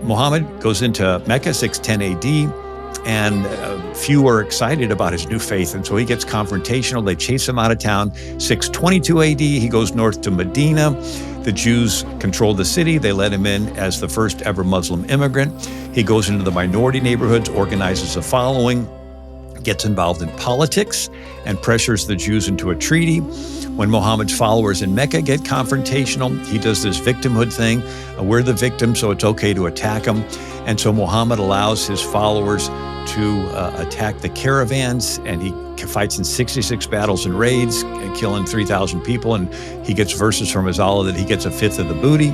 Muhammad goes into Mecca, 610 AD, and few are excited about his new faith, and so he gets confrontational. They chase him out of town. 622 AD, he goes north to Medina. The Jews control the city. They let him in as the first ever Muslim immigrant. He goes into the minority neighborhoods, organizes a following, gets involved in politics, and pressures the Jews into a treaty. When Muhammad's followers in Mecca get confrontational, he does this victimhood thing. We're the victims, so it's okay to attack them. And so Muhammad allows his followers to attack the caravans, and he fights in 66 battles and raids, killing 3,000 people. And he gets verses from his Allah that he gets a fifth of the booty.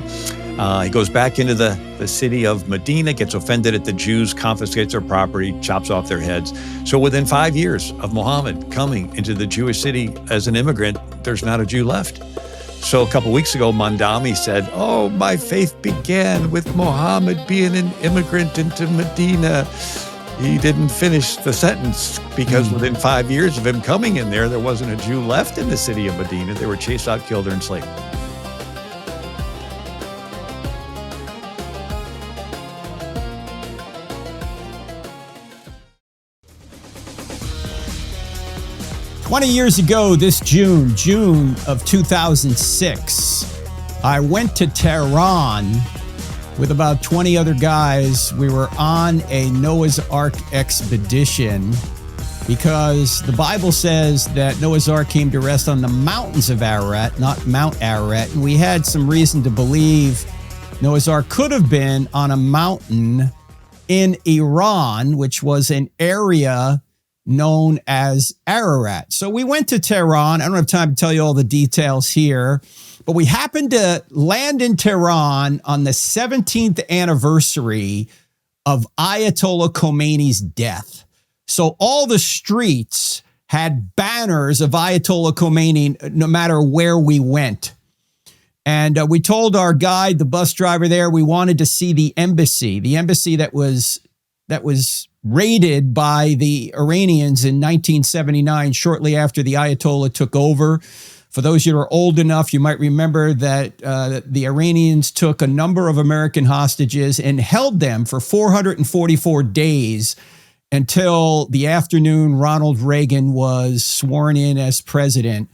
He goes back into the city of Medina, gets offended at the Jews, confiscates their property, chops off their heads. So within 5 years of Muhammad coming into the Jewish city as an immigrant, there's not a Jew left. So a couple weeks ago, Mandami said, "Oh, my faith began with Muhammad being an immigrant into Medina." He didn't finish the sentence because within 5 years of him coming in there wasn't a Jew left in the city of Medina. They were chased out, killed, or enslaved. "20 years ago, this June of 2006, I went to Tehran with about 20 other guys. We were on a Noah's Ark expedition because the Bible says that Noah's Ark came to rest on the mountains of Ararat, not Mount Ararat. And we had some reason to believe Noah's Ark could have been on a mountain in Iran, which was an area known as Ararat. So we went to Tehran. I don't have time to tell you all the details here, but we happened to land in Tehran on the 17th anniversary of Ayatollah Khomeini's death. So all the streets had banners of Ayatollah Khomeini no matter where we went. And we told our guide, the bus driver there, we wanted to see the embassy that was raided by the Iranians in 1979, shortly after the Ayatollah took over. For those of you who are old enough, you might remember that the Iranians took a number of American hostages and held them for 444 days until the afternoon Ronald Reagan was sworn in as president,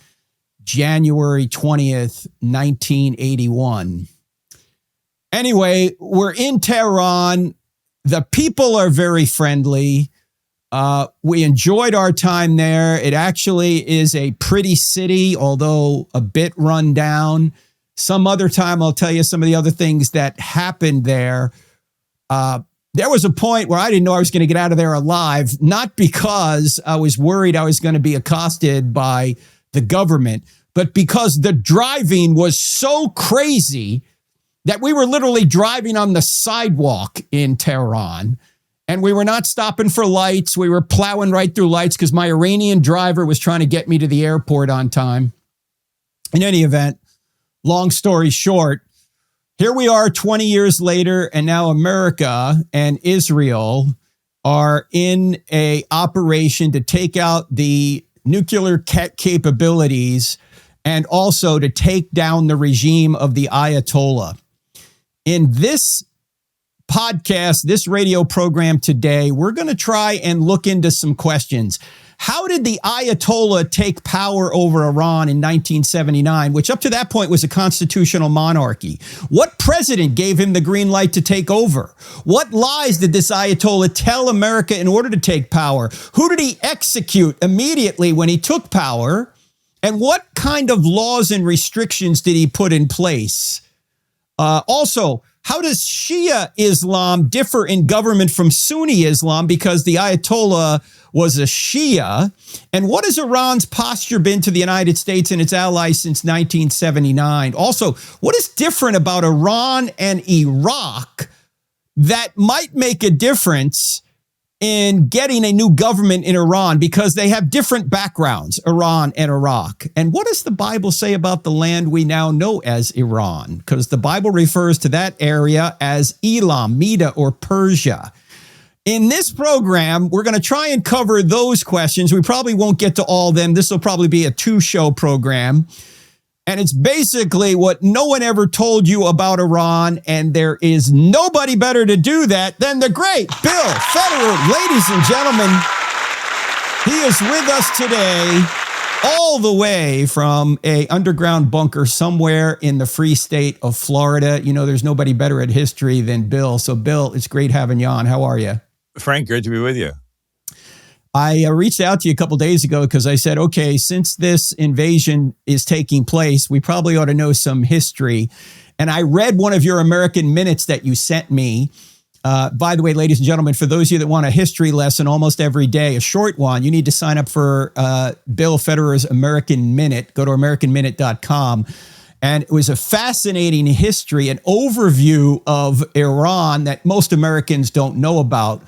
January 20th, 1981. Anyway, we're in Tehran. The people are very friendly. We enjoyed our time there. It actually is a pretty city, although a bit run down. Some other time, I'll tell you some of the other things that happened there. There was a point where I didn't know I was going to get out of there alive, not because I was worried I was going to be accosted by the government, but because the driving was so crazy that we were literally driving on the sidewalk in Tehran, and we were not stopping for lights. We were plowing right through lights because my Iranian driver was trying to get me to the airport on time. In any event, long story short, here we are 20 years later, and now America and Israel are in an operation to take out the nuclear capabilities and also to take down the regime of the Ayatollah. In this podcast, this radio program today, we're going to try and look into some questions. How did the Ayatollah take power over Iran in 1979, which up to that point was a constitutional monarchy? What president gave him the green light to take over? What lies did this Ayatollah tell America in order to take power? Who did he execute immediately when he took power? And what kind of laws and restrictions did he put in place? Also, how does Shia Islam differ in government from Sunni Islam, because the Ayatollah was a Shia? And what has Iran's posture been to the United States and its allies since 1979? Also, what is different about Iran and Iraq that might make a difference in getting a new government in Iran, because they have different backgrounds, Iran and Iraq? And what does the Bible say about the land we now know as Iran? Because the Bible refers to that area as Elam, Media, or Persia. In this program, we're going to try and cover those questions. We probably won't get to all of them. This will probably be a 2-show program. And it's basically what no one ever told you about Iran, and there is nobody better to do that than the great Bill Federer. Ladies and gentlemen, he is with us today, all the way from a underground bunker somewhere in the free state of Florida. You know, there's nobody better at history than Bill. So, Bill, it's great having you on. How are you? Frank, great to be with you. I reached out to you a couple days ago because I said, okay, since this invasion is taking place, we probably ought to know some history. And I read one of your American Minutes that you sent me. By the way, ladies and gentlemen, for those of you that want a history lesson almost every day, a short one, you need to sign up for Bill Federer's American Minute. Go to AmericanMinute.com. And it was a fascinating history, an overview of Iran that most Americans don't know about.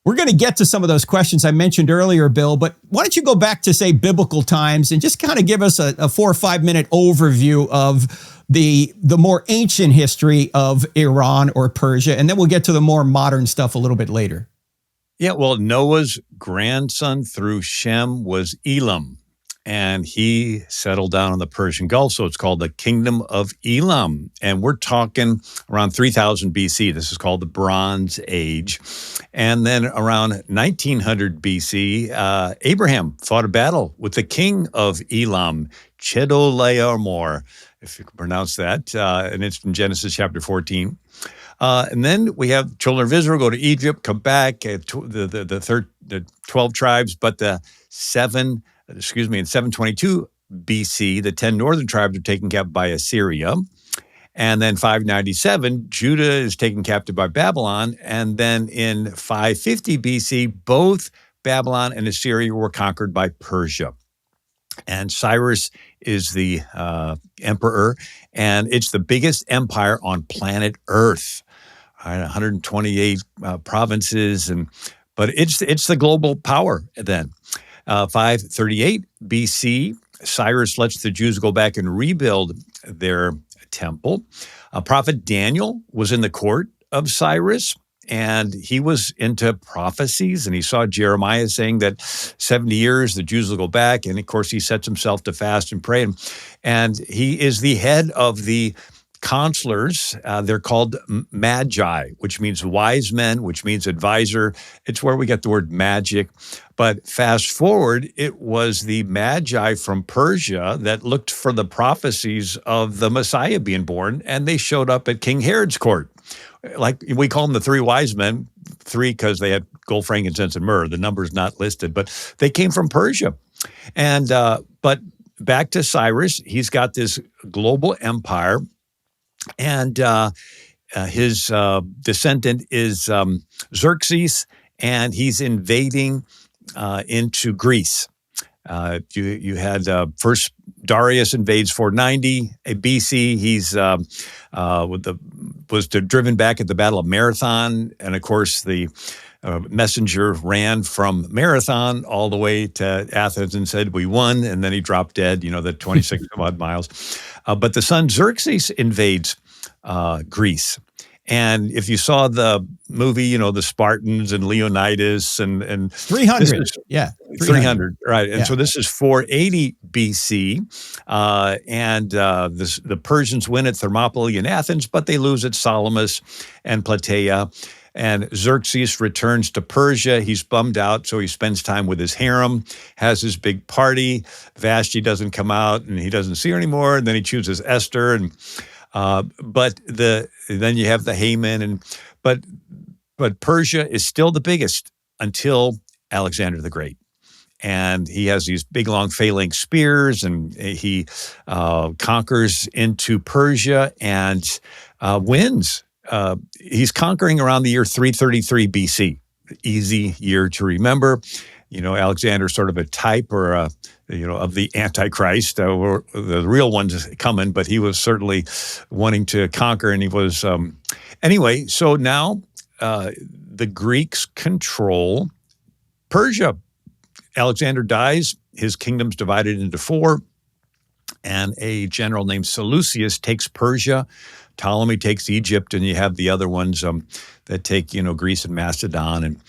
We're going to get to some of those questions I mentioned earlier, Bill, but why don't you go back to, say, biblical times and just kind of give us a 4 or 5 minute overview of the more ancient history of Iran or Persia, and then we'll get to the more modern stuff a little bit later. Yeah, well, Noah's grandson through Shem was Elam, and he settled down in the Persian Gulf, so it's called the Kingdom of Elam. And we're talking around 3000 BC. This is called the Bronze Age. And then around 1900 BC, Abraham fought a battle with the king of Elam, Chedorlaomer, if you can pronounce that, and it's from Genesis chapter 14. And then we have children of Israel go to Egypt, come back, the 12 tribes, but in 722 BC, the 10 northern tribes are taken captive by Assyria. And then 597, Judah is taken captive by Babylon. And then in 550 BC, both Babylon and Assyria were conquered by Persia. And Cyrus is the emperor, and it's the biggest empire on planet Earth. 128 provinces, but it's the global power then. 538 BC, Cyrus lets the Jews go back and rebuild their temple. Prophet Daniel was in the court of Cyrus, and he was into prophecies, and he saw Jeremiah saying that 70 years the Jews will go back, and of course he sets himself to fast and pray, and he is the head of the counselors. They're called magi, which means wise men, which means advisor. It's where we get the word magic. But fast forward, it was the magi from Persia that looked for the prophecies of the Messiah being born, and they showed up at King Herod's court. Like we call them the three wise men, three because they had gold, frankincense, and myrrh. The number's not listed, but they came from Persia. And but back to Cyrus, he's got this global empire. And his descendant is Xerxes, and he's invading into Greece. You had first Darius invades 490 BC. He's was driven back at the Battle of Marathon, and of course the messenger ran from Marathon all the way to Athens and said, "We won," and then he dropped dead. The 26 odd miles. But the son Xerxes invades Greece. And if you saw the movie, the Spartans and Leonidas and 300, 300, right? And yeah. So this is 480 BC, and the Persians win at Thermopylae in Athens, but they lose at Salamis and Plataea. And Xerxes returns to Persia. He's bummed out, so he spends time with his harem, has his big party. Vashti doesn't come out, and he doesn't see her anymore. And then he chooses Esther, but then you have the Haman, but Persia is still the biggest until Alexander the Great. And he has these big, long phalanx spears, and he conquers into Persia and wins. He's conquering around the year 333 BC, easy year to remember. Alexander's sort of a type or of the Antichrist, or the real one's coming, but he was certainly wanting to conquer, and he was, anyway, so now the Greeks control Persia. Alexander dies, his kingdom's divided into four, and a general named Seleucus takes Persia. Ptolemy takes Egypt, and you have the other ones that take, Greece and Macedon. And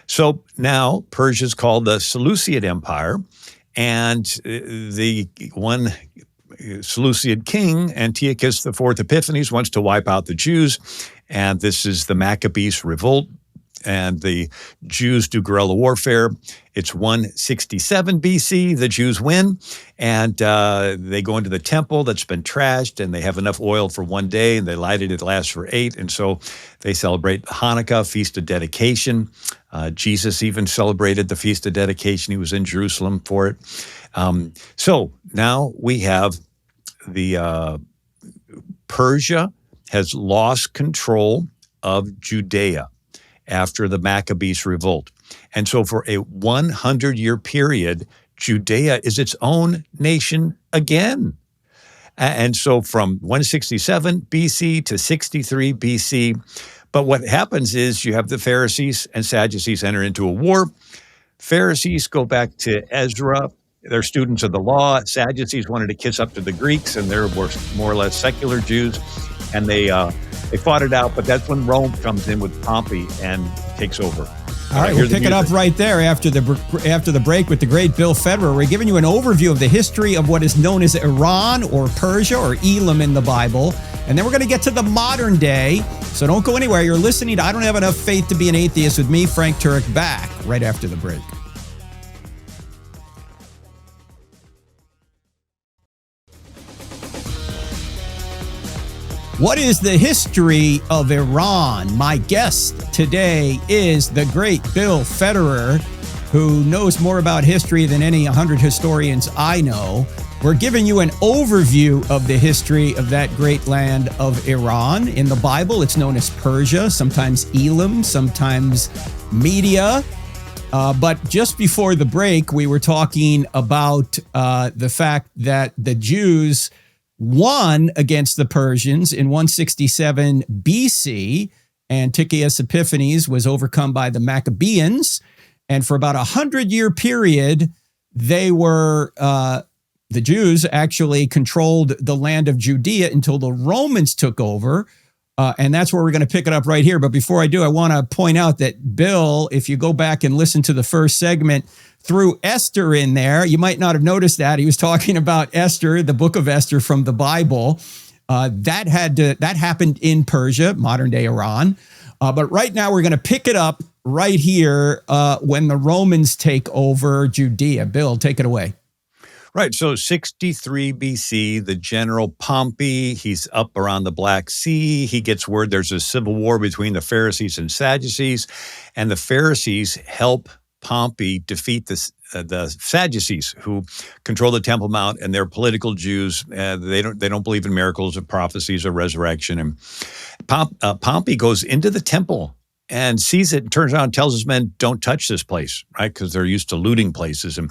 so now Persia's called the Seleucid Empire, and the one Seleucid king, Antiochus IV Epiphanes, wants to wipe out the Jews, and this is the Maccabees revolt, and the Jews do guerrilla warfare. It's 167 BC. The Jews win, and they go into the temple that's been trashed, and they have enough oil for one day, and they light it. It lasts for 8, and so they celebrate Hanukkah, Feast of Dedication. Jesus even celebrated the Feast of Dedication. He was in Jerusalem for it. So now we have the Persia has lost control of Judea after the Maccabees revolt. And so for a 100-year period, Judea is its own nation again. And so from 167 BC to 63 BC. But what happens is you have the Pharisees and Sadducees enter into a war. Pharisees go back to Ezra. They're students of the law. Sadducees wanted to kiss up to the Greeks, and they're more or less secular Jews. And they fought it out, but that's when Rome comes in with Pompey and takes over. All right, we'll pick it up right there after the break with the great Bill Federer. We're giving you an overview of the history of what is known as Iran or Persia or Elam in the Bible. And then we're going to get to the modern day. So don't go anywhere. You're listening to I Don't Have Enough Faith to Be an Atheist with me, Frank Turek, back right after the break. What is the history of Iran? My guest today is the great Bill Federer, who knows more about history than any 100 historians I know. We're giving you an overview of the history of that great land of Iran. In the Bible, it's known as Persia, sometimes Elam, sometimes Media. But just before the break, we were talking about the fact that the Jews won against the Persians in 167 BC. Antiochus Epiphanes was overcome by the Maccabeans. And for about 100-year period, they were, the Jews actually controlled the land of Judea until the Romans took over. And that's where we're going to pick it up right here. But before I do, I want to point out that Bill, if you go back and listen to the first segment, threw Esther in there. You might not have noticed that. He was talking about Esther, the book of Esther from the Bible. That happened in Persia, modern day Iran. But right now we're going to pick it up right here when the Romans take over Judea. Bill, take it away. Right. So 63 BC, the general Pompey, he's up around the Black Sea. He gets word there's a civil war between the Pharisees and Sadducees, and the Pharisees help Pompey defeat the Sadducees, who control the Temple Mount, and they're political Jews. They don't believe in miracles or prophecies or resurrection. And Pompey goes into the temple and sees it and turns around and tells his men, don't touch this place, right? Because they're used to looting places. And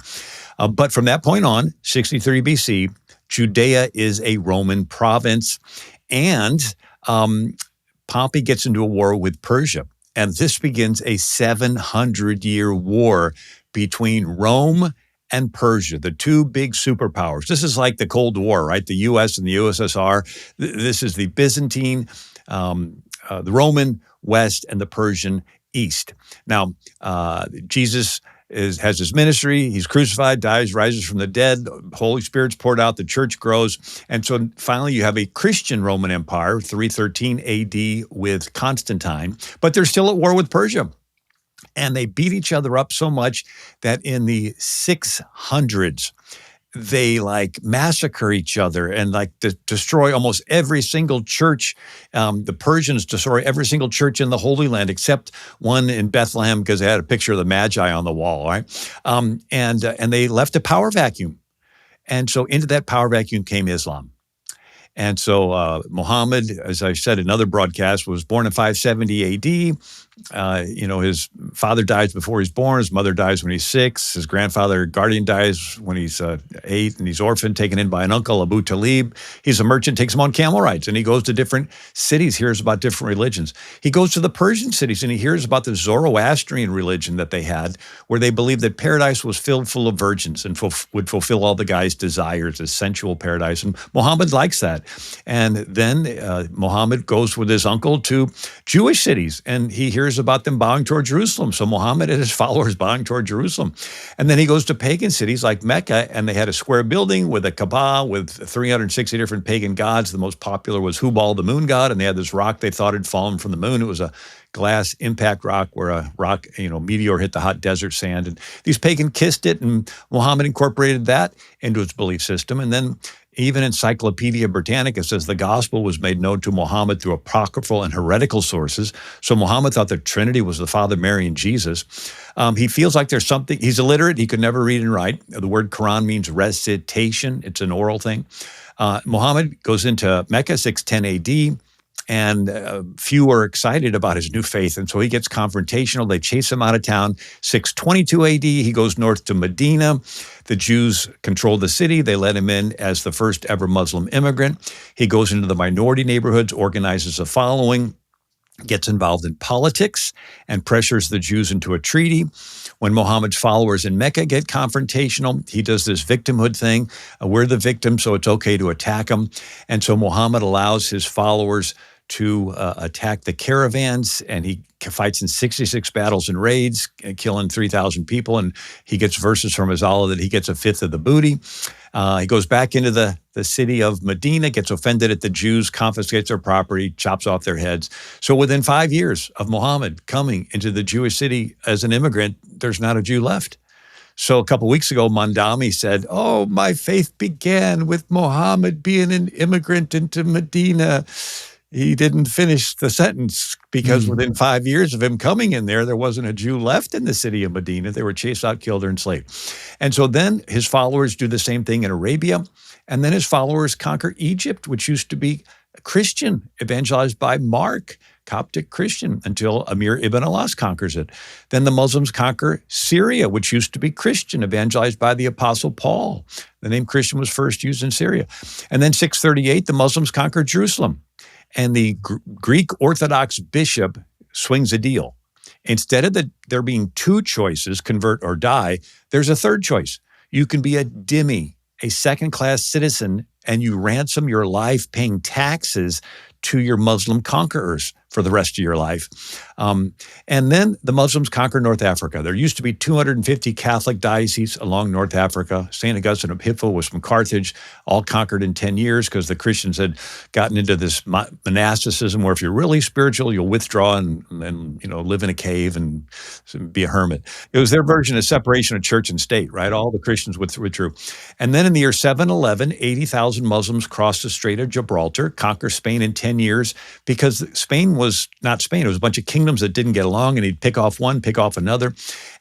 but from that point on, 63 BC, Judea is a Roman province, and Pompey gets into a war with Persia. And this begins a 700-year war between Rome and Persia, the two big superpowers. This is like the Cold War, right? The U.S. and the USSR. This is the Byzantine, the Roman West, and the Persian East. Now, Jesus has his ministry. He's crucified, dies, rises from the dead. Holy Spirit's poured out. The church grows. And so finally you have a Christian Roman Empire, 313 AD with Constantine, but they're still at war with Persia. And they beat each other up so much that in the 600s, they massacre each other and destroy almost every single church. The Persians destroy every single church in the Holy Land except one in Bethlehem because they had a picture of the Magi on the wall, right? And they left a power vacuum. And so into that power vacuum came Islam. And so Muhammad, as I said in other broadcasts, was born in 570 AD. His father dies before he's born. His mother dies when he's 6. His grandfather, guardian, dies when he's 8, and he's orphaned, taken in by an uncle, Abu Talib. He's a merchant, takes him on camel rides, and he goes to different cities, hears about different religions. He goes to the Persian cities, and he hears about the Zoroastrian religion that they had, where they believed that paradise was filled full of virgins and would fulfill all the guy's desires, a sensual paradise. And Muhammad likes that. And then Muhammad goes with his uncle to Jewish cities, and he hears hears about them bowing toward Jerusalem. So Muhammad and his followers bowing toward Jerusalem. And then he goes to pagan cities like Mecca, and they had a square building with a Kaaba with 360 different pagan gods. The most popular was Hubal, the moon god, and they had this rock they thought had fallen from the moon. It was a glass impact rock where a rock, meteor hit the hot desert sand. And these pagans kissed it, and Muhammad incorporated that into his belief system. And then even Encyclopedia Britannica says the gospel was made known to Muhammad through apocryphal and heretical sources. So Muhammad thought the Trinity was the Father, Mary, and Jesus. He feels like there's something, he's illiterate, he could never read and write. The word Quran means recitation, it's an oral thing. Muhammad goes into Mecca, 610 AD, and few are excited about his new faith. And so he gets confrontational. They chase him out of town. 622 AD, he goes north to Medina. The Jews control the city. They let him in as the first ever Muslim immigrant. He goes into the minority neighborhoods, organizes a following, gets involved in politics, and pressures the Jews into a treaty. When Muhammad's followers in Mecca get confrontational, he does this victimhood thing. We're the victim, so it's okay to attack them. And so Muhammad allows his followers to attack the caravans, and he fights in 66 battles and raids, killing 3,000 people, and he gets verses from his Allah that he gets a fifth of the booty. He goes back into the city of Medina, gets offended at the Jews, confiscates their property, chops off their heads. So within 5 years of Muhammad coming into the Jewish city as an immigrant, there's not a Jew left. So a couple of weeks ago, Mandami said, "Oh, my faith began with Muhammad being an immigrant into Medina." He didn't finish the sentence because within 5 years of him coming in there wasn't a Jew left in the city of Medina. They were chased out, killed, or enslaved. And so then his followers do the same thing in Arabia. And then his followers conquer Egypt, which used to be Christian, evangelized by Mark, Coptic Christian, until Amir ibn Alas conquers it. Then the Muslims conquer Syria, which used to be Christian, evangelized by the Apostle Paul. The name Christian was first used in Syria. And then 638, the Muslims conquer Jerusalem. And the Greek Orthodox bishop swings a deal. Instead of there being two choices, convert or die, there's a third choice. You can be a dhimmi, a second-class citizen, and you ransom your life paying taxes to your Muslim conquerors for the rest of your life. And then the Muslims conquer North Africa. There used to be 250 Catholic dioceses along North Africa. St. Augustine of Hippo was from Carthage, all conquered in 10 years because the Christians had gotten into this monasticism where if you're really spiritual, you'll withdraw and live in a cave and be a hermit. It was their version of separation of church and state, right? All the Christians withdrew. And then in the year 711, 80,000 Muslims crossed the Strait of Gibraltar, conquer Spain in 10 years because Spain was not Spain. It was a bunch of kingdoms that didn't get along, and he'd pick off one, pick off another.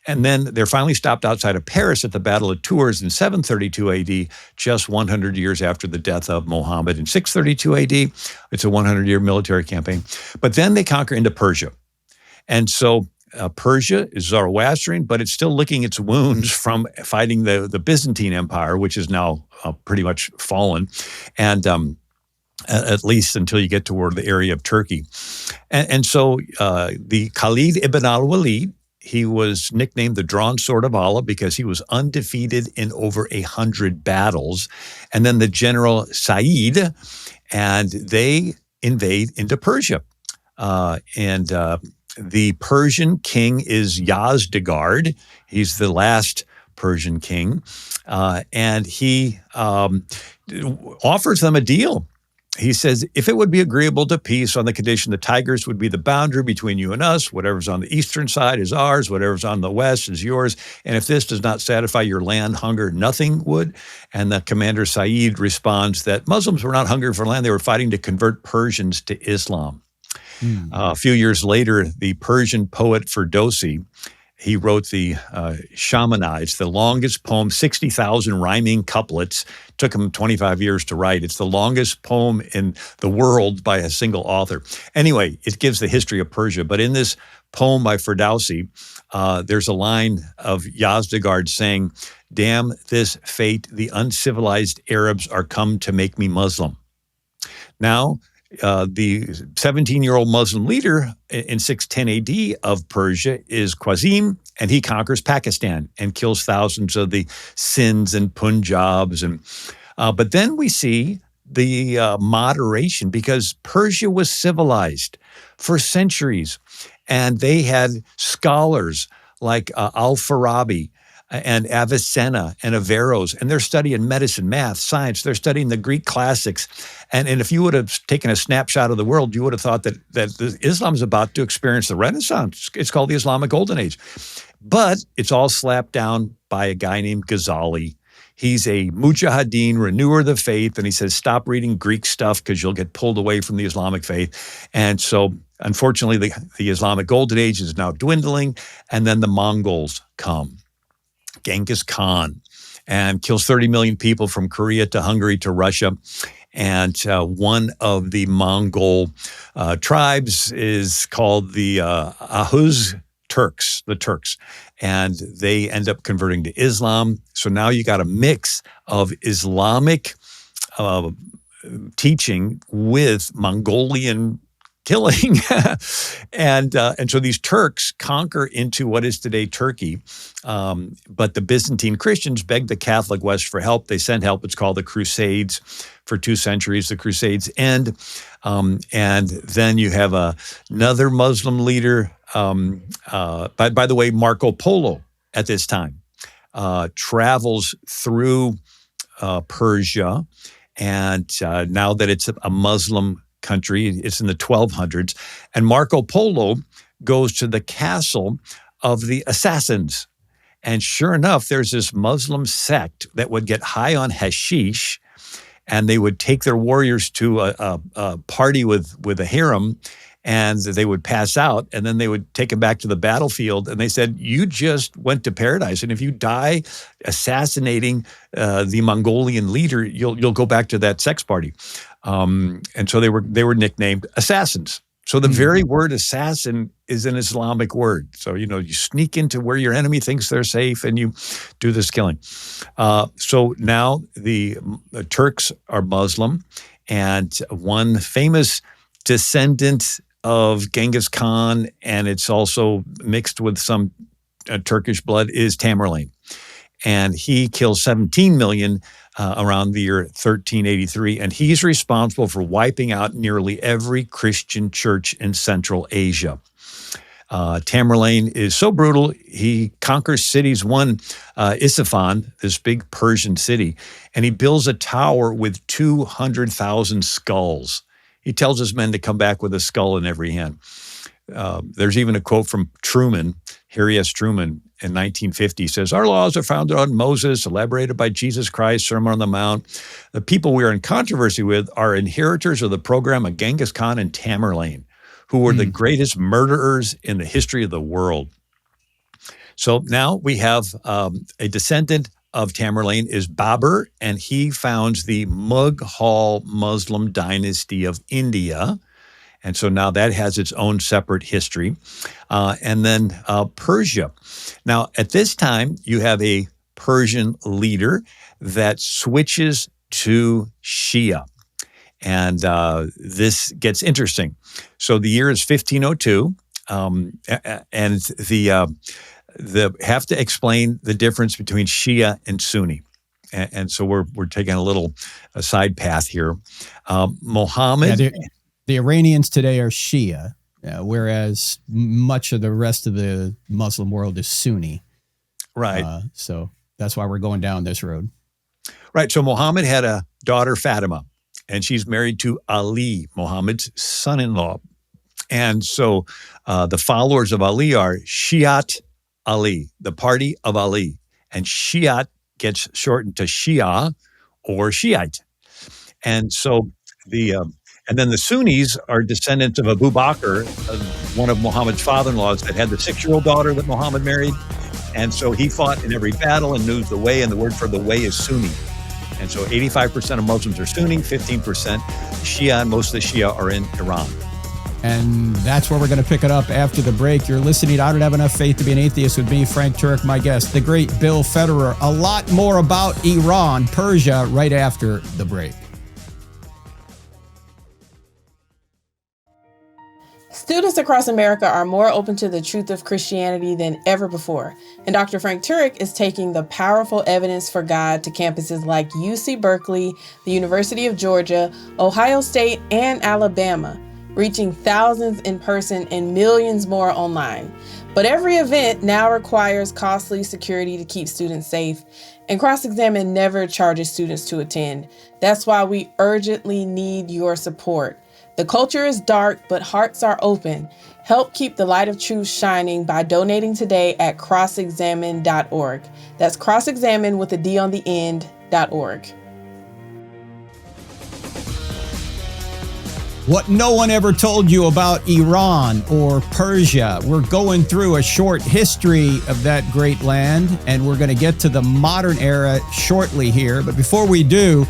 And then they're finally stopped outside of Paris at the Battle of Tours in 732 AD, just 100 years after the death of Muhammad. In 632 AD, it's a 100-year military campaign. But then they conquer into Persia. And so Persia is Zoroastrian, but it's still licking its wounds from fighting the Byzantine Empire, which is now pretty much fallen. And at least until you get toward the area of Turkey. And so the Khalid ibn al-Walid, he was nicknamed the Drawn Sword of Allah because he was undefeated in over 100 battles. And then the general Sa'id, and they invade into Persia. The Persian king is Yazdegerd. He's the last Persian king. And he offers them a deal. He says, if it would be agreeable to peace on the condition the Tigris would be the boundary between you and us, whatever's on the eastern side is ours, whatever's on the west is yours. And if this does not satisfy your land hunger, nothing would. And the commander Sa'id responds that Muslims were not hungry for land. They were fighting to convert Persians to Islam. A few years later, the Persian poet Ferdowsi, he wrote the Shamanides, the longest poem, 60,000 rhyming couplets. Took him 25 years to write. It's the longest poem in the world by a single author. Anyway, it gives the history of Persia. But in this poem by Ferdowsi, there's a line of Yazdegerd saying, "Damn this fate, the uncivilized Arabs are come to make me Muslim." Now, the 17-year-old Muslim leader in 610 AD of Persia is Qasim, and he conquers Pakistan and kills thousands of the Sinds and Punjabs. But then we see the moderation, because Persia was civilized for centuries, and they had scholars like Al-Farabi and Avicenna and Averroes, and they're studying medicine, math, science. They're studying the Greek classics. And if you would have taken a snapshot of the world, you would have thought that Islam is about to experience the Renaissance. It's called the Islamic Golden Age. But it's all slapped down by a guy named Ghazali. He's a mujahideen, renewer of the faith, and he says, stop reading Greek stuff because you'll get pulled away from the Islamic faith. And so, unfortunately, the Islamic Golden Age is now dwindling, and then the Mongols come. Genghis Khan, and kills 30 million people from Korea to Hungary to Russia. And one of the Mongol tribes is called the Ahuz Turks, the Turks. And they end up converting to Islam. So now you got a mix of Islamic teaching with Mongolian killing. And so these Turks conquer into what is today Turkey. But the Byzantine Christians beg the Catholic West for help. They send help. It's called the Crusades. For 2 centuries, the Crusades end. And then you have another Muslim leader. By the way, Marco Polo at this time travels through Persia. And now that it's a Muslim country, it's in the 1200s. And Marco Polo goes to the castle of the Assassins. And sure enough, there's this Muslim sect that would get high on hashish, and they would take their warriors to a party with a harem, and they would pass out, and then they would take them back to the battlefield. And they said, you just went to paradise. And if you die assassinating the Mongolian leader, you'll go back to that sex party. And so they were nicknamed assassins. So the very word assassin is an Islamic word. So, you sneak into where your enemy thinks they're safe and you do this killing. So now the Turks are Muslim, and one famous descendant of Genghis Khan, and it's also mixed with some Turkish blood, is Tamerlane. And he kills 17 million around the year 1383, and he's responsible for wiping out nearly every Christian church in Central Asia. Tamerlane is so brutal, he conquers cities. One, Isfahan, this big Persian city, and he builds a tower with 200,000 skulls. He tells his men to come back with a skull in every hand. There's even a quote from Truman, Harry S. Truman, in 1950. He says, our laws are founded on Moses, elaborated by Jesus Christ, Sermon on the Mount. The people we are in controversy with are inheritors of the program of Genghis Khan and Tamerlane, who were the greatest murderers in the history of the world. So now we have a descendant of Tamerlane is Babur, and he founds the Mughal Muslim dynasty of India. And so now that has its own separate history. And then Persia. Now, at this time, you have a Persian leader that switches to Shia. And this gets interesting. So the year is 1502, and the have to explain the difference between Shia and Sunni. And so we're taking a side path here. Muhammad. Yeah, the Iranians today are Shia, whereas much of the rest of the Muslim world is Sunni. Right. So that's why we're going down this road. Right. So Muhammad had a daughter, Fatima, and she's married to Ali, Muhammad's son-in-law. And so the followers of Ali are Shiat Ali, the party of Ali. And Shiat gets shortened to Shia or Shiite. And so and then the Sunnis are descendants of Abu Bakr, one of Muhammad's father-in-laws that had the 6-year-old daughter that Muhammad married. And so he fought in every battle and knew the way, and the word for the way is Sunni. And so 85% of Muslims are Sunni, 15% Shia, and most of the Shia are in Iran. And that's where we're going to pick it up after the break. You're listening to I Don't Have Enough Faith to Be an Atheist with me, Frank Turek, my guest, the great Bill Federer. A lot more about Iran, Persia, right after the break. Students across America are more open to the truth of Christianity than ever before, and Dr. Frank Turek is taking the powerful evidence for God to campuses like UC Berkeley, the University of Georgia, Ohio State, and Alabama, reaching thousands in person and millions more online. But every event now requires costly security to keep students safe, and Cross-Examine never charges students to attend. That's why we urgently need your support. The culture is dark, but hearts are open. Help keep the light of truth shining by donating today at crossexamine.org. That's crossexamine with a D on the end.org. What no one ever told you about Iran or Persia. We're going through a short history of that great land, and we're going to get to the modern era shortly here. But before we do,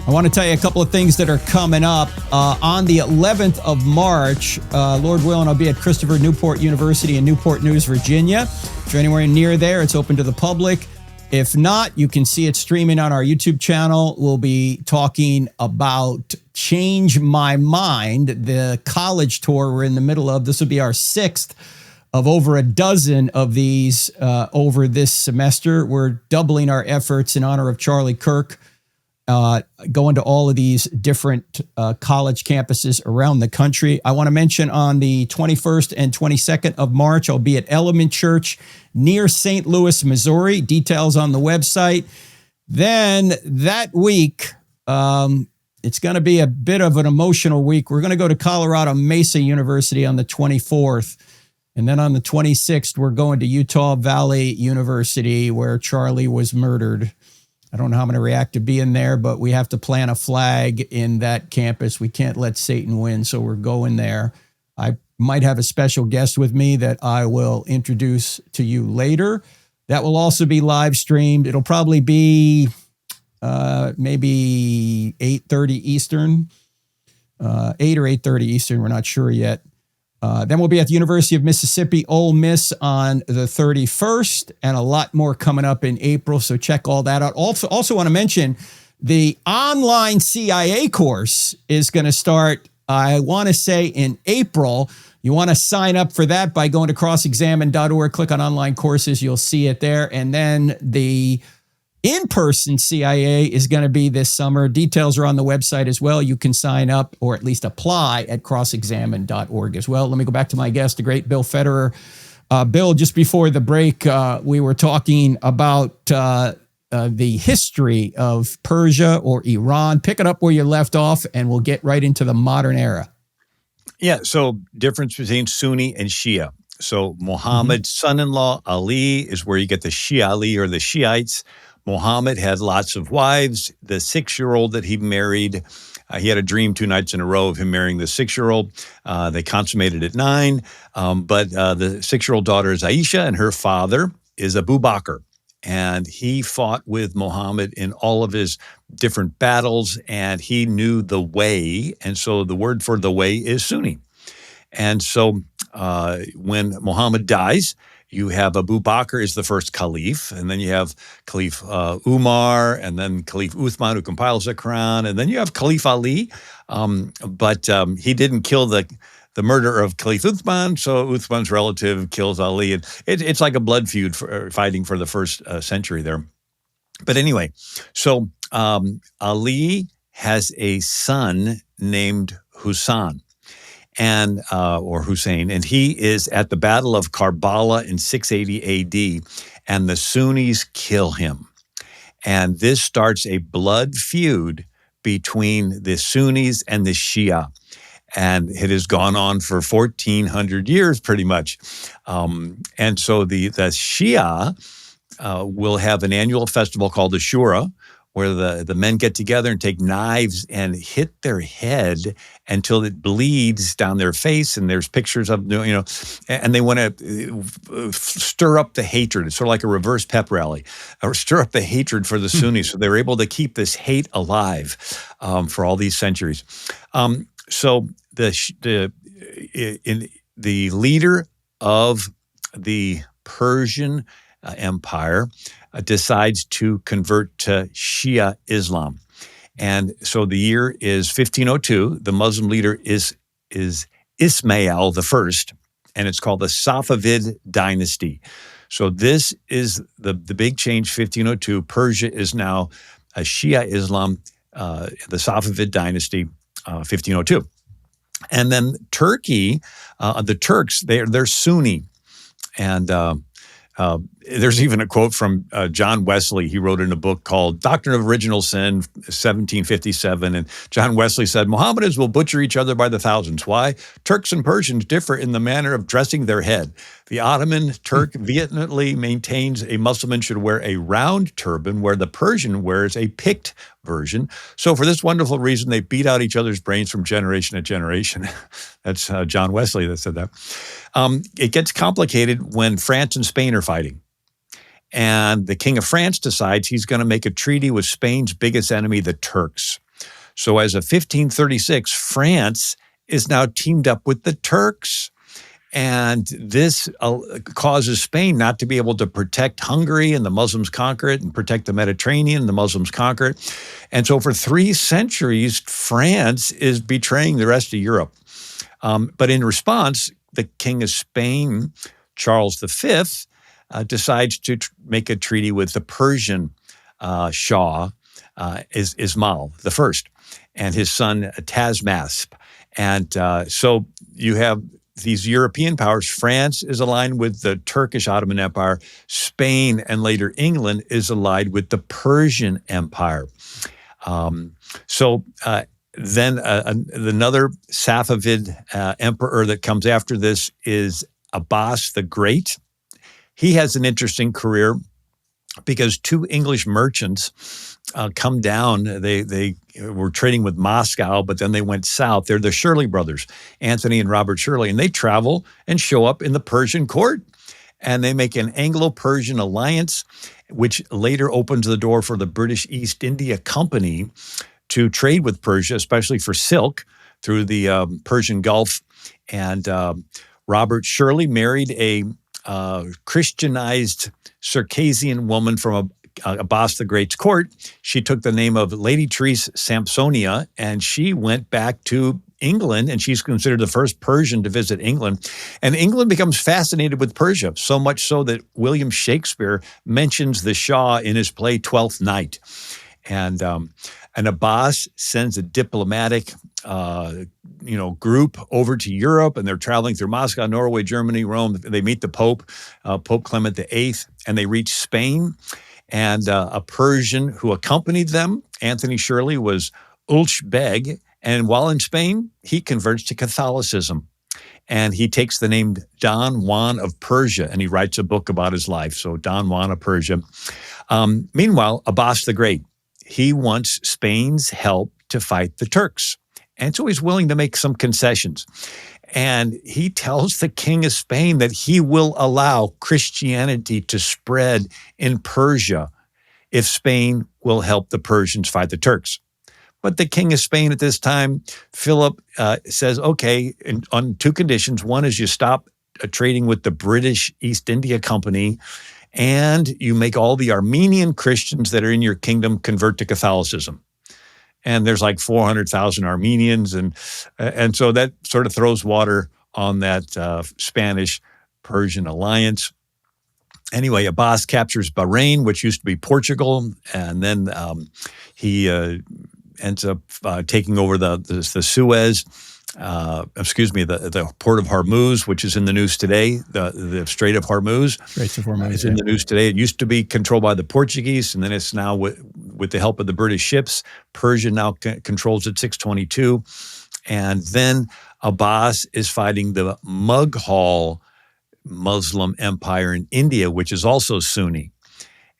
I want to tell you a couple of things that are coming up. On the 11th of March, Lord willing, I'll be at Christopher Newport University in Newport News, Virginia. If you're anywhere near there, it's open to the public. If not, you can see it streaming on our YouTube channel. We'll be talking about Change My Mind, the college tour we're in the middle of. This will be our 6th of over a dozen of these over this semester. We're doubling our efforts in honor of Charlie Kirk, going to all of these different college campuses around the country. I want to mention on the 21st and 22nd of March, I'll be at Element Church near St. Louis, Missouri. Details on the website. Then that week, it's going to be a bit of an emotional week. We're going to go to Colorado Mesa University on the 24th. And then on the 26th, we're going to Utah Valley University, where Charlie was murdered. I don't know how I'm going to react to being there, but we have to plant a flag in that campus. We can't let Satan win, so we're going there. I might have a special guest with me that I will introduce to you later. That will also be live streamed. It'll probably be maybe 8:30 Eastern, 8 or 8:30 Eastern. We're not sure yet. Then we'll be at the University of Mississippi, Ole Miss on the 31st, and a lot more coming up in April. So check all that out. Also want to mention the online CIA course is going to start, I want to say, in April. You want to sign up for that by going to crossexamine.org, click on online courses. You'll see it there. And then the in-person CIA is going to be this summer. Details are on the website as well. You can sign up or at least apply at crossexamine.org as well. Let me go back to my guest, the great Bill Federer. Bill, just before the break, we were talking about the history of Persia or Iran. Pick it up where you left off, and we'll get right into the modern era. Yeah, so difference between Sunni and Shia. So Muhammad's son-in-law, Ali, is where you get the Shia Ali or the Shiites. Muhammad had lots of wives. The 6-year-old that he married, he had a dream 2 nights in a row of him marrying the 6-year-old. They consummated at 9. But the 6-year-old daughter is Aisha, and her father is Abu Bakr. And he fought with Muhammad in all of his different battles, and he knew the way. And so the word for the way is Sunni. And so when Muhammad dies, you have Abu Bakr is the first caliph, and then you have Caliph Umar, and then Caliph Uthman, who compiles the Quran, and then you have Caliph Ali. But he didn't kill the murder of Caliph Uthman, so Uthman's relative kills Ali. And it's like a blood feud for fighting for the first century there. But anyway, so Ali has a son named Hussein. Or Hussein, and he is at the Battle of Karbala in 680 AD, and the Sunnis kill him. And this starts a blood feud between the Sunnis and the Shia. And it has gone on for 1,400 years, pretty much. And so the Shia will have an annual festival called the Shura, where the men get together and take knives and hit their head until it bleeds down their face, and there's pictures of, and they want to stir up the hatred. It's sort of like a reverse pep rally, or stir up the hatred for the Sunnis. So they're able to keep this hate alive for all these centuries. So the leader of the Persian Empire decides to convert to Shia Islam. And so the year is 1502. The Muslim leader is Ismail I, and it's called the Safavid dynasty. So this is the big change, 1502. Persia is now a Shia Islam, the Safavid dynasty, 1502. And then Turkey, the Turks, they're Sunni. And there's even a quote from John Wesley. He wrote in a book called Doctrine of Original Sin, 1757. And John Wesley said, Mohammedans will butcher each other by the thousands. Why? Turks and Persians differ in the manner of dressing their head. The Ottoman Turk vehemently maintains a Muslim should wear a round turban, where the Persian wears a picked version. So for this wonderful reason, they beat out each other's brains from generation to generation. That's John Wesley that said that. It gets complicated when France and Spain are fighting. And the King of France decides he's going to make a treaty with Spain's biggest enemy, the Turks. So as of 1536, France is now teamed up with the Turks. And this causes Spain not to be able to protect Hungary, and the Muslims conquer it, and protect the Mediterranean, and the Muslims conquer it. And so for 3 centuries, France is betraying the rest of Europe. But in response, the King of Spain, Charles V, decides to make a treaty with the Persian Shah, Ismail I, and his son Tahmasp. And so you have these European powers. France is aligned with the Turkish Ottoman Empire. Spain and later England is allied with the Persian Empire. Then another Safavid emperor that comes after this is Abbas the Great. He has an interesting career because 2 English merchants come down. They were trading with Moscow, but then they went south. They're the Shirley brothers, Anthony and Robert Shirley, and they travel and show up in the Persian court. And they make an Anglo-Persian alliance, which later opens the door for the British East India Company to trade with Persia, especially for silk through the Persian Gulf. And Robert Shirley married a Christianized Circassian woman from Abbas the Great's court. She took the name of Lady Therese Sampsonia, and she went back to England, and she's considered the first Persian to visit England. And England becomes fascinated with Persia, so much so that William Shakespeare mentions the Shah in his play Twelfth Night. And Abbas sends a diplomatic group over to Europe, and they're traveling through Moscow, Norway, Germany, Rome. They meet the Pope, Pope Clement VIII, and they reach Spain. And a Persian who accompanied them, Anthony Shirley, was Ulch Beg. And while in Spain, he converts to Catholicism. And he takes the name Don Juan of Persia, and he writes a book about his life. So Don Juan of Persia. Meanwhile, Abbas the Great, he wants Spain's help to fight the Turks. And so he's willing to make some concessions. And he tells the King of Spain that he will allow Christianity to spread in Persia if Spain will help the Persians fight the Turks. But the King of Spain at this time, Philip, says, okay, on 2 conditions. One is you stop trading with the British East India Company, and you make all the Armenian Christians that are in your kingdom convert to Catholicism. And there's like 400,000 Armenians, and so that sort of throws water on that Spanish-Persian alliance. Anyway, Abbas captures Bahrain, which used to be Portugal, and then he ends up taking over the Suez. The port of Hormuz, which is in the news today, the Strait of Hormuz. Straits of Hormuz is in the news today. It used to be controlled by the Portuguese, and then it's now with the help of the British ships. Persia now controls it, 622. And then Abbas is fighting the Mughal Muslim Empire in India, which is also Sunni.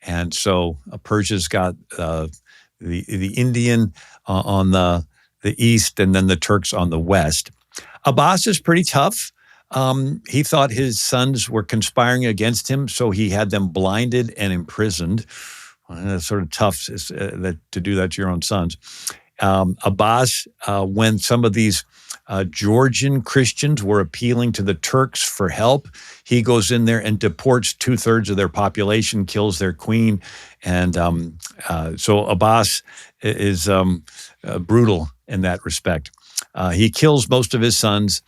And so Persia's got the Indian on the east, and then the Turks on the west. Abbas is pretty tough. He thought his sons were conspiring against him, so he had them blinded and imprisoned. That's sort of tough to do that to your own sons. Abbas, when some of these Georgian Christians were appealing to the Turks for help, he goes in there and deports 2/3 of their population, kills their queen. And so Abbas is brutal in that respect. He kills most of his sons,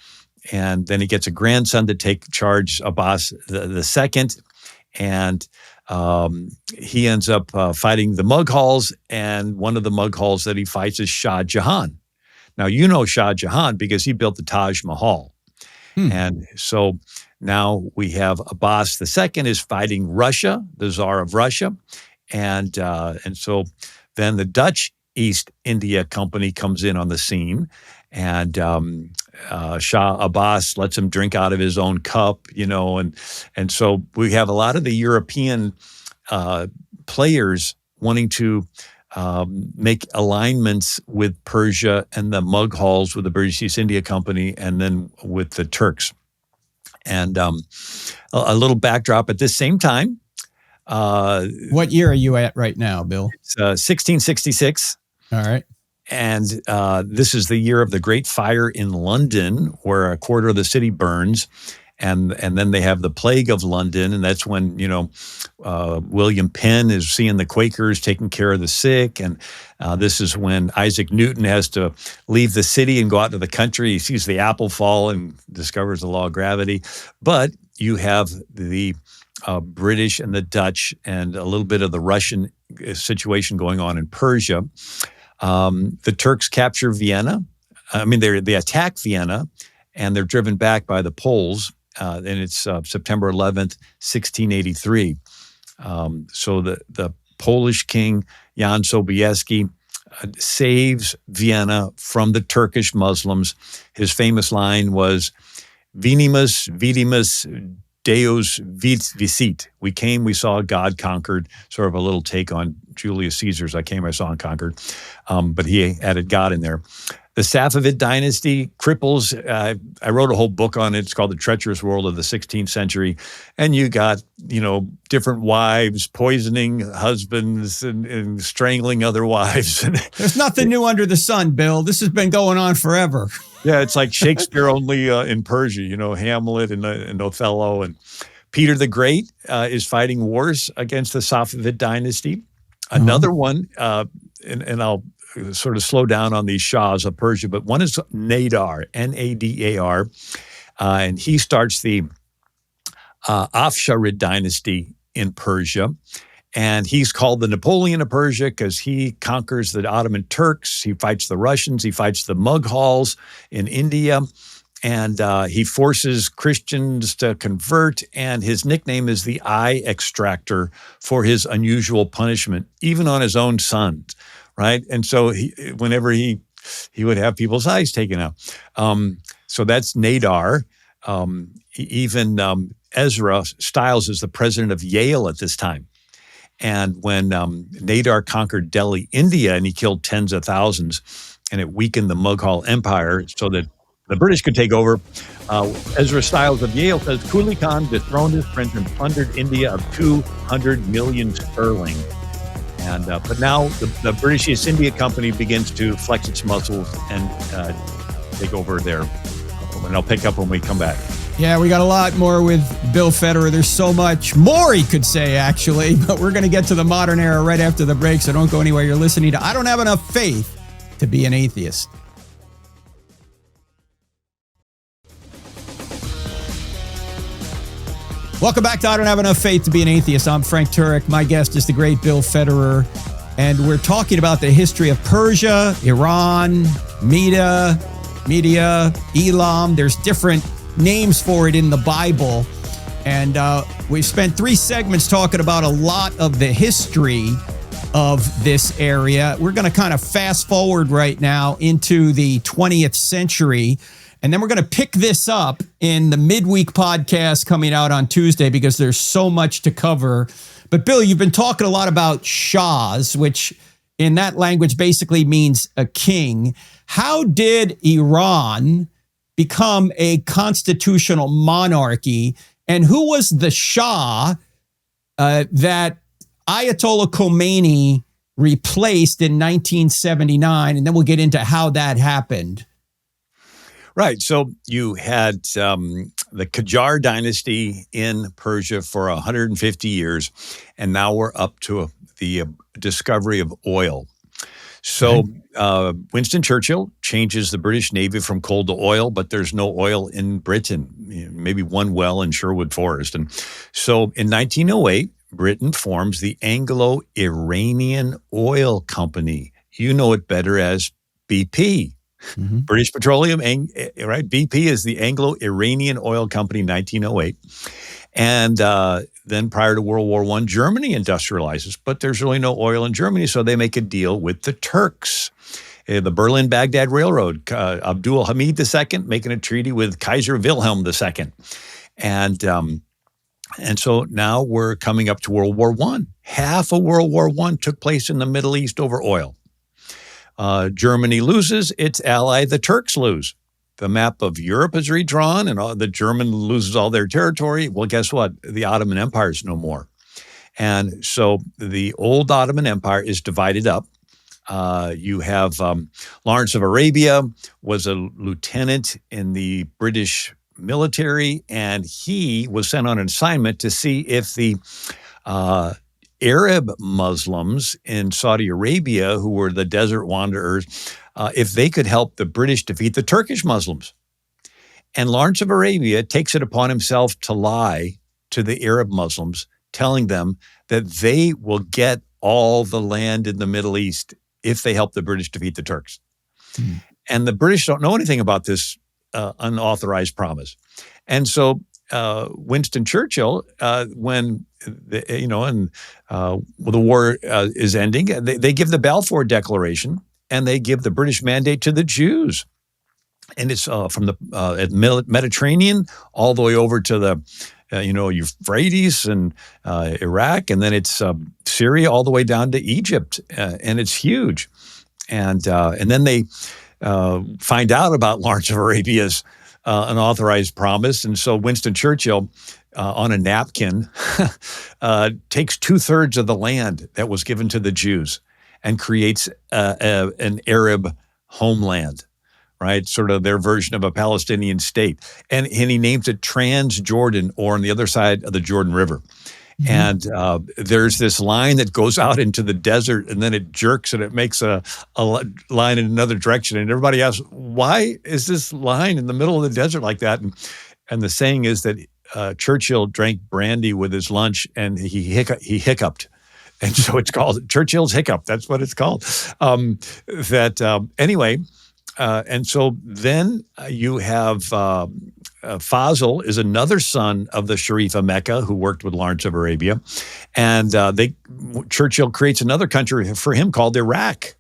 and then he gets a grandson to take charge, Abbas the second, and he ends up fighting the Mughals, and one of the Mughals that he fights is Shah Jahan. Now, you know Shah Jahan because he built the Taj Mahal. And so now we have Abbas II is fighting Russia, the Tsar of Russia. And so then the Dutch East India Company comes in on the scene, and Shah Abbas lets him drink out of his own cup, and so we have a lot of the European players wanting to make alignments with Persia and the Mughals, with the British East India Company, and then with the Turks. And a little backdrop at this same time. What year are you at right now, Bill? It's 1666. All right. And this is the year of the Great Fire in London, where a quarter of the city burns. And then they have the Plague of London, and that's when, William Penn is seeing the Quakers taking care of the sick. And this is when Isaac Newton has to leave the city and go out to the country. He sees the apple fall and discovers the law of gravity. But you have the British and the Dutch and a little bit of the Russian situation going on in Persia. The Turks capture Vienna. They attack Vienna, and they're driven back by the Poles. And it's September 11th, 1683. So the Polish king, Jan Sobieski, saves Vienna from the Turkish Muslims. His famous line was, "Venimus, vidimus, Deus visit." We came, we saw, God conquered. Sort of a little take on Julius Caesar's "I came, I saw, and conquered." But he added God in there. The Safavid dynasty cripples. I wrote a whole book on it. It's called The Treacherous World of the 16th Century. And you got, different wives poisoning husbands and strangling other wives. There's nothing new under the sun, Bill. This has been going on forever. Yeah, it's like Shakespeare only in Persia, Hamlet and Othello. And Peter the Great is fighting wars against the Safavid dynasty. Another one, and I'll sort of slow down on these Shahs of Persia, but one is Nadar, Nadar, and he starts the Afsharid dynasty in Persia, and he's called the Napoleon of Persia because he conquers the Ottoman Turks, he fights the Russians, he fights the Mughals in India, and he forces Christians to convert, and his nickname is the Eye Extractor for his unusual punishment, even on his own sons. Right. And so whenever he would have people's eyes taken out. So that's Nadar. Even Ezra Stiles is the president of Yale at this time. And when Nadar conquered Delhi, India, and he killed tens of thousands, and it weakened the Mughal Empire so that the British could take over, Ezra Stiles of Yale says Kublai Khan dethroned his prince and plundered India of 200 million sterling. And but now the British East India Company begins to flex its muscles and take over there. And I'll pick up when we come back. Yeah, we got a lot more with Bill Federer. There's so much more he could say, actually. But we're going to get to the modern era right after the break, so don't go anywhere. You're listening to I Don't Have Enough Faith to Be an Atheist. Welcome back to I Don't Have Enough Faith to Be an Atheist. I'm Frank Turek. My guest is the great Bill Federer. And we're talking about the history of Persia, Iran, Media, Elam. There's different names for it in the Bible. And we've spent 3 segments talking about a lot of the history of this area. We're going to kind of fast forward right now into the 20th century. And then we're going to pick this up in the midweek podcast coming out on Tuesday because there's so much to cover. But Bill, you've been talking a lot about Shahs, which in that language basically means a king. How did Iran become a constitutional monarchy? And who was the Shah that Ayatollah Khomeini replaced in 1979? And then we'll get into how that happened. Right. So you had the Qajar dynasty in Persia for 150 years, and now we're up to the discovery of oil. So Winston Churchill changes the British Navy from coal to oil, but there's no oil in Britain, maybe one well in Sherwood Forest. And so in 1908, Britain forms the Anglo-Iranian Oil Company. You know it better as BP. Mm-hmm. British Petroleum, right? BP is the Anglo-Iranian Oil Company, 1908. And then prior to World War I, Germany industrializes, but there's really no oil in Germany, so they make a deal with the Turks. The Berlin-Baghdad Railroad, Abdul Hamid II making a treaty with Kaiser Wilhelm II. And so now we're coming up to World War I. Half of World War I took place in the Middle East over oil. Germany loses, its ally, the Turks, lose. The map of Europe is redrawn and the German loses all their territory. Well, guess what? The Ottoman Empire is no more. And so the old Ottoman Empire is divided up. You have Lawrence of Arabia was a lieutenant in the British military, and he was sent on an assignment to see if the Arab Muslims in Saudi Arabia, who were the desert wanderers, if they could help the British defeat the Turkish Muslims. And Lawrence of Arabia takes it upon himself to lie to the Arab Muslims, telling them that they will get all the land in the Middle East if they help the British defeat the Turks. Hmm. And the British don't know anything about this unauthorized promise. And so Winston Churchill, when the war is ending, they give the Balfour Declaration, and they give the British mandate to the Jews. And it's from the Mediterranean all the way over to the Euphrates and Iraq, and then it's Syria all the way down to Egypt, and it's huge. And then they find out about Lawrence of Arabia's unauthorized promise, and so Winston Churchill, on a napkin, takes 2/3 of the land that was given to the Jews and creates an Arab homeland, right? Sort of their version of a Palestinian state. And he names it Transjordan, or on the other side of the Jordan River. Mm-hmm. And there's this line that goes out into the desert, and then it jerks and it makes a line in another direction. And everybody asks, why is this line in the middle of the desert like that? And the saying is that Churchill drank brandy with his lunch, and he hiccuped. And so it's called Churchill's Hiccup. That's what it's called. Anyway, and so then you have Fazl is another son of the Sharif of Mecca who worked with Lawrence of Arabia. And Churchill creates another country for him called Iraq.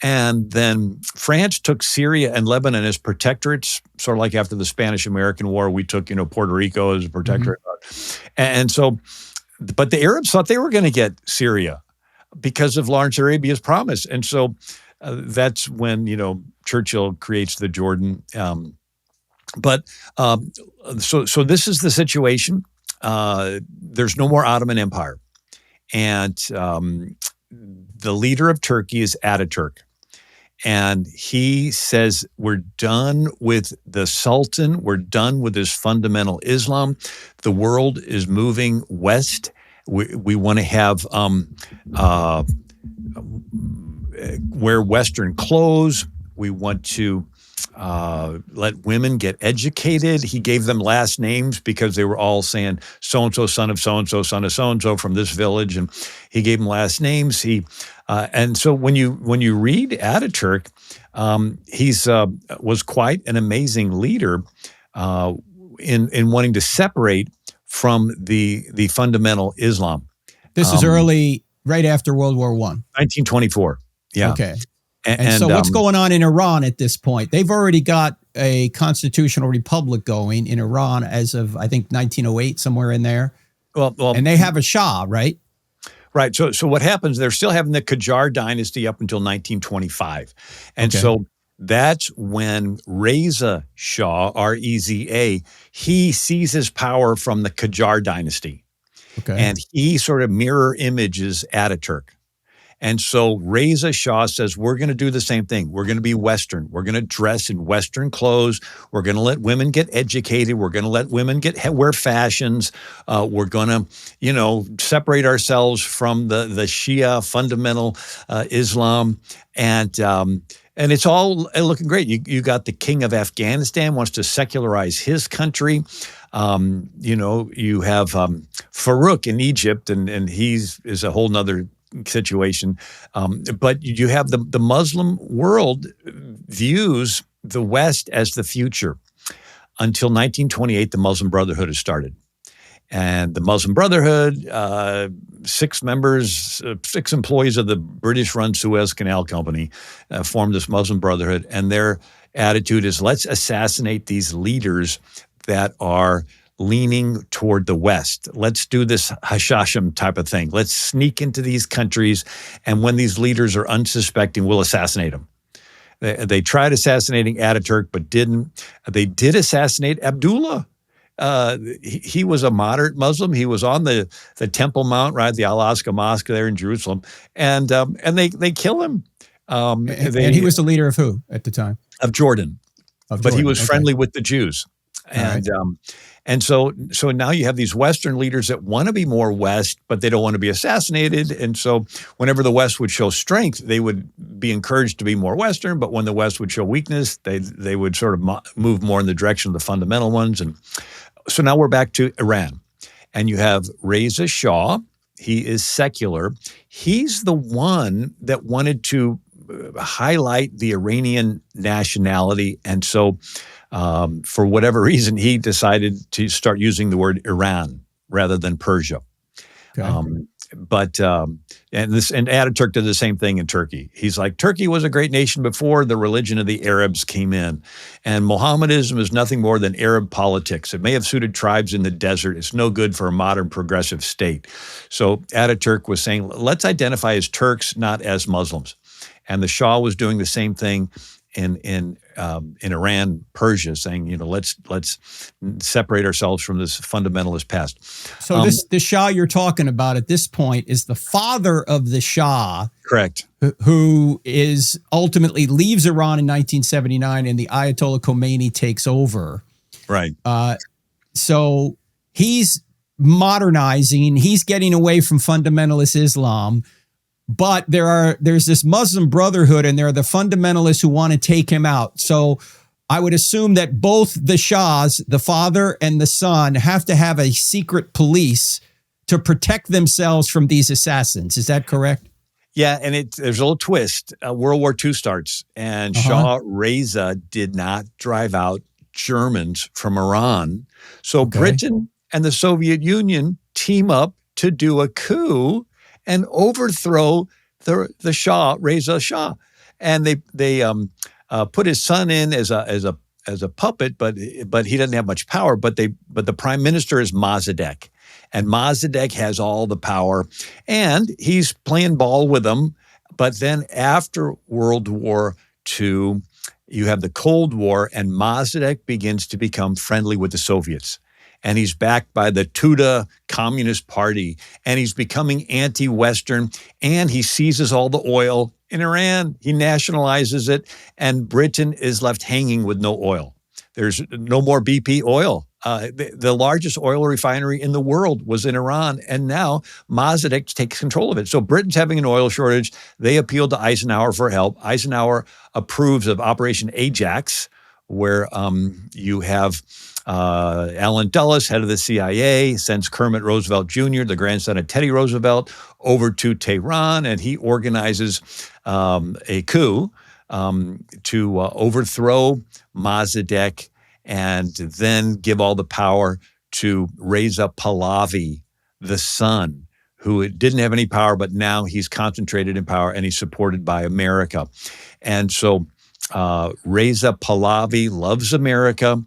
And then France took Syria and Lebanon as protectorates, sort of like after the Spanish-American War, we took, Puerto Rico as a protectorate. Mm-hmm. And so, but the Arabs thought they were going to get Syria because of Lawrence of Arabia's promise. And so that's when, Churchill creates the Jordan. So this is the situation. There's no more Ottoman Empire. And the leader of Turkey is Ataturk. And he says, we're done with the Sultan. We're done with this fundamental Islam. The world is moving west. We want to have wear Western clothes. We want to let women get educated. He gave them last names because they were all saying so-and-so, son of so-and-so, son of so-and-so from this village. And he gave them last names. And so when you read Ataturk, he's was quite an amazing leader in wanting to separate from the fundamental Islam. This is early, right after World War I. 1924. Yeah. Okay. And so what's going on in Iran at this point? They've already got a constitutional republic going in Iran as of, I think, 1908, somewhere in there. Well, and they have a Shah, right? Right. So what happens, they're still having the Qajar dynasty up until 1925. And so that's when Reza Shah, R-E-Z-A, he seizes power from the Qajar dynasty. Okay. And he sort of mirror images Ataturk. And so Reza Shah says, we're going to do the same thing. We're going to be Western. We're going to dress in Western clothes. We're going to let women get educated. We're going to let women wear fashions. We're going to, separate ourselves from the Shia fundamental Islam. And it's all looking great. You got the king of Afghanistan wants to secularize his country. You have Farouk in Egypt, and is a whole nother situation. But you have the Muslim world views the West as the future. Until 1928, the Muslim Brotherhood has started. And the Muslim Brotherhood, 6 employees of the British-run Suez Canal Company formed this Muslim Brotherhood. And their attitude is, let's assassinate these leaders that are leaning toward the West. Let's do this Hashashim type of thing. Let's sneak into these countries, and when these leaders are unsuspecting, we'll assassinate them. They tried assassinating Ataturk, but didn't. They did assassinate Abdullah. He was a moderate Muslim. He was on the Temple Mount, right, the Al-Aqsa Mosque there in Jerusalem, and they kill him. And he was the leader of who at the time? Of Jordan. But he was friendly with the Jews. And and so now you have these Western leaders that want to be more West, but they don't want to be assassinated. And so whenever the West would show strength, they would be encouraged to be more Western. But when the West would show weakness, they would sort of move more in the direction of the fundamental ones. And so now we're back to Iran. And you have Reza Shah. He is secular. He's the one that wanted to highlight the Iranian nationality. And so for whatever reason, he decided to start using the word Iran rather than Persia. Okay. And Ataturk did the same thing in Turkey. He's like, Turkey was a great nation before the religion of the Arabs came in. And Mohammedanism is nothing more than Arab politics. It may have suited tribes in the desert. It's no good for a modern progressive state. So Ataturk was saying, let's identify as Turks, not as Muslims. And the Shah was doing the same thing in Iran, Persia, saying, let's separate ourselves from this fundamentalist past. So the Shah you're talking about at this point is the father of the Shah. Correct. Who is ultimately leaves Iran in 1979, and the Ayatollah Khomeini takes over. Right. So he's modernizing. He's getting away from fundamentalist Islam. But there's this Muslim Brotherhood, and there are the fundamentalists who want to take him out. So I would assume that both the Shahs, the father and the son, have to have a secret police to protect themselves from these assassins. Is that correct? Yeah, and there's a little twist. World War II starts, and Shah Reza did not drive out Germans from Iran. So Britain and the Soviet Union team up to do a coup and overthrow the Shah, Reza Shah, and they put his son in as a puppet, but he doesn't have much power. But the prime minister is Mossadegh, and Mossadegh has all the power, and he's playing ball with them. But then after World War II, you have the Cold War, and Mossadegh begins to become friendly with the Soviets. And he's backed by the Tudeh Communist Party, and he's becoming anti-Western, and he seizes all the oil in Iran. He nationalizes it, and Britain is left hanging with no oil. There's no more BP oil. The largest oil refinery in the world was in Iran, and now Mossadegh takes control of it. So Britain's having an oil shortage. They appeal to Eisenhower for help. Eisenhower approves of Operation Ajax, where you have Allen Dulles, head of the CIA, sends Kermit Roosevelt Jr., the grandson of Teddy Roosevelt, over to Tehran, and he organizes a coup to overthrow Mossadegh and then give all the power to Reza Pahlavi, the son, who didn't have any power, but now he's concentrated in power and he's supported by America. And so Reza Pahlavi loves America.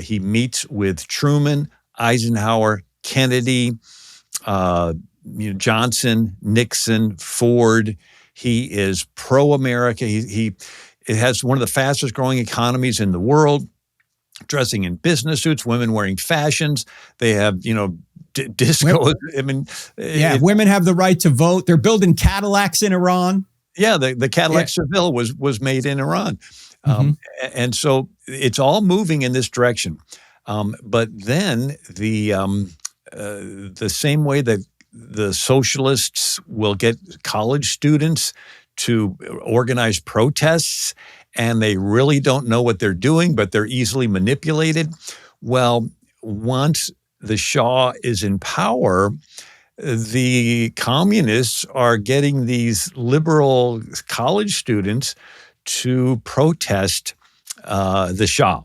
He meets with Truman, Eisenhower, Kennedy, Johnson, Nixon, Ford. He is pro-America. It has one of the fastest growing economies in the world, dressing in business suits, women wearing fashions. They have, disco. I mean, women have the right to vote. They're building Cadillacs in Iran. Yeah, the Cadillac Seville was made in Iran. And so it's all moving in this direction. But then the same way that the socialists will get college students to organize protests, and they really don't know what they're doing, but they're easily manipulated. Well, once the Shah is in power, the communists are getting these liberal college students to protest the Shah.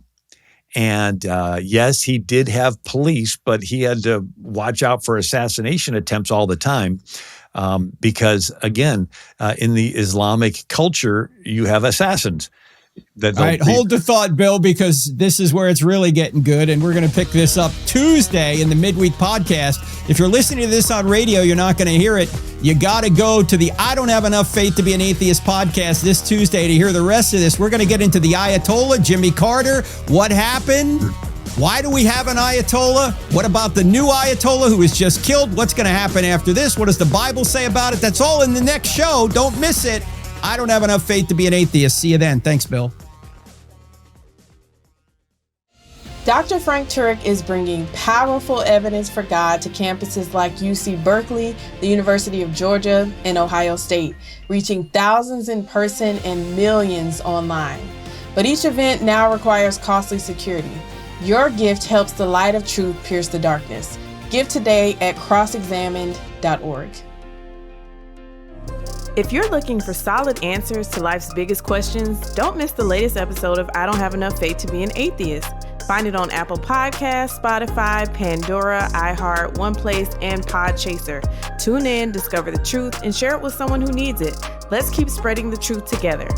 And yes, he did have police, but he had to watch out for assassination attempts all the time because, again, in the Islamic culture, you have assassins. All right, hold the thought, Bill, because this is where it's really getting good, and we're going to pick this up Tuesday in the Midweek Podcast. If you're listening to this on radio, you're not going to hear it. You got to go to the I Don't Have Enough Faith to Be an Atheist podcast this Tuesday to hear the rest of this. We're going to get into the Ayatollah, Jimmy Carter, what happened, why do we have an Ayatollah, what about the new Ayatollah who was just killed, what's going to happen after this, what does the Bible say about it? That's all in the next show. Don't miss it. I Don't Have Enough Faith to Be an Atheist. See you then. Thanks, Bill. Dr. Frank Turek is bringing powerful evidence for God to campuses like UC Berkeley, the University of Georgia, and Ohio State, reaching thousands in person and millions online. But each event now requires costly security. Your gift helps the light of truth pierce the darkness. Give today at crossexamined.org. If you're looking for solid answers to life's biggest questions, don't miss the latest episode of I Don't Have Enough Faith to Be an Atheist. Find it on Apple Podcasts, Spotify, Pandora, iHeart, OnePlace, and Podchaser. Tune in, discover the truth, and share it with someone who needs it. Let's keep spreading the truth together.